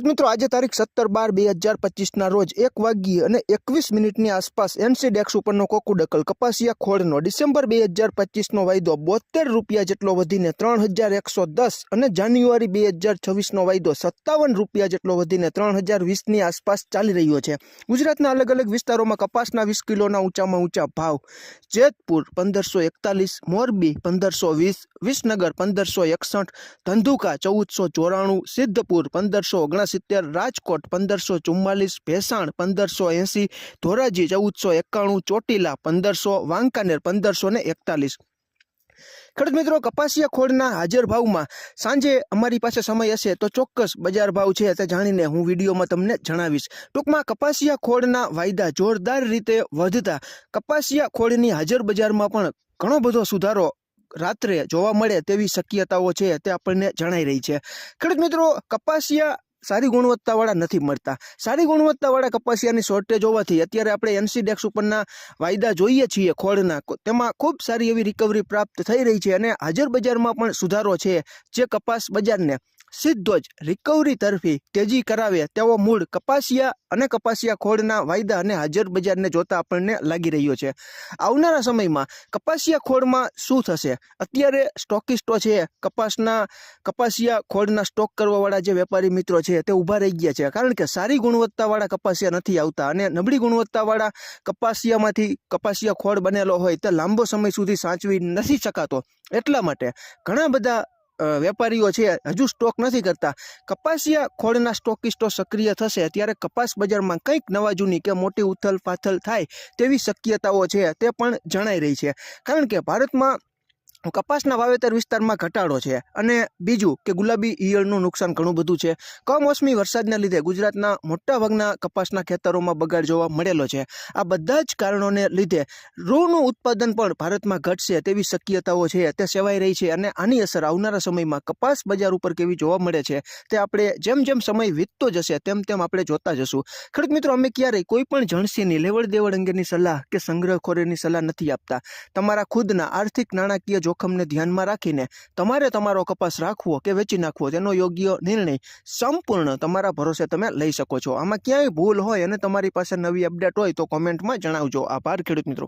ખેડૂત મિત્રો, આજે તારીખ 17/12/2025 રોજ 1:21 આસપાસ એનસીડેક્સ ઉપરનો કોકુડકલ કપાસિયા ખોળનો ડિસેમ્બર 2025નો વાયદો 72 રૂપિયા જેટલો વધીને 3110 અને જાન્યુઆરી 2026નો વાયદો 57 રૂપિયા જેટલો વધીને 3020ની આસપાસ ચાલી રહ્યો છે। ગુજરાતના અલગ અલગ વિસ્તારોમાં કપાસના 20 કિલોના ઊંચામાં ઊંચા ભાવ જેતપુર 1541, મોરબી 1520, વિસનગર 1561, ધંધુકા 1494, સિદ્ધપુર 1569, રાજકોટ 1544, ભેસાણ 1580, ધોરાજી 1491, ચોટીલા 1500, વાંકાનેર 1541। ખેડૂત મિત્રો, કપાસિયા ખોળના હાજર ભાવમાં સાંજે અમારી પાસે સમય હશે તો ચોક્કસ બજાર ભાવ છે તે જાણીને હું વિડીયોમાં તમને જણાવીશ। ટૂંકમાં કપાસિયા ખોળના વાયદા જોરદાર રીતે વધતા કપાસિયા ખોળની હાજર બજારમાં પણ ઘણો બધો સુધારો રાત્રે જોવા મળે તેવી શક્યતાઓ છે તે આપણને જણાઈ રહી છે। ખેડૂત મિત્રો, કપાસિયા સારી ગુણવત્તાવાળા નથી મળતા। સારી ગુણવત્તાવાળા કપાસિયાની શોર્ટેજ હોવાથી અત્યારે આપણે એનસીડેક્સ ઉપરના વાયદા જોઈએ છીએ ખોળના, તેમાં ખૂબ સારી એવી રિકવરી પ્રાપ્ત થઈ રહી છે અને હાજર બજારમાં પણ સુધારો છે જે કપાસ બજારને સીધો જ રિકવરી તરફી તેજી કરાવે તેવો મૂળ કપાસિયા અને કપાસિયા ખોળના વાયદા અને હાજર બજારને જોતા આપણને લાગી રહ્યો છે। આવનારા સમયમાં કપાસિયા ખોળમાં શું થશે? અત્યારે સ્ટોકિસ્ટો છે, કપાસિયા ખોળના સ્ટોક કરવાવાળા જે વેપારી મિત્રો છે તે ઊભા રહી ગયા છે, કારણ કે સારી ગુણવત્તાવાળા કપાસિયા નથી આવતા અને નબળી ગુણવત્તાવાળા કપાસિયામાંથી કપાસિયા ખોળ બનેલો હોય તે લાંબો સમય સુધી સાચવી નથી શકાતો। એટલા માટે ઘણા બધા વેપારીઓ છે હજુ સ્ટોક નથી કરતા। કપાસિયા ખોળના સ્ટોકિસ્ટો સક્રિય થશે ત્યારે કપાસ બજારમાં કંઈક નવા જૂની કે મોટી ઉથલ પાથલ થાય તેવી શક્યતાઓ છે તે પણ જણાઈ રહી છે, કારણ કે ભારતમાં કપાસના વાવેતર વિસ્તારમાં ઘટાડો છે અને બીજું કે ગુલાબી ઈયળનું નુકસાન ઘણું બધું છે। કમોસમી વરસાદને લીધે ગુજરાતના મોટાભાગના કપાસના ખેતરોમાં બગાડ જોવા મળેલો છે। આ બધા જ કારણોને લીધે રૂનું ઉત્પાદન પણ ભારતમાં ઘટશે તેવી શક્યતાઓ છે તે સેવાઈ રહી છે અને આની અસર આવનારા સમયમાં કપાસ બજાર ઉપર કેવી જોવા મળે છે તે આપણે જેમ જેમ સમય વીતતો જશે તેમ તેમ આપણે જોતા જશું। ખેડૂત મિત્રો, અમે ક્યારેય કોઈ પણ જણસીની લેવડ દેવડ અંગેની સલાહ કે સંગ્રહખોરીની સલાહ નથી આપતા। તમારા ખુદના આર્થિક નાણાકીય જોખમને ધ્યાનમાં રાખીને તમારે તમારો કપાસ રાખવો કે વેચી નાખવો તેનો યોગ્ય નિર્ણય સંપૂર્ણ તમારા ભરોસે તમે લઈ શકો છો। આમાં ક્યાંય ભૂલ હોય અને તમારી પાસે નવી અપડેટ હોય તો કોમેન્ટમાં જણાવજો। આભાર ખેડૂત મિત્રો।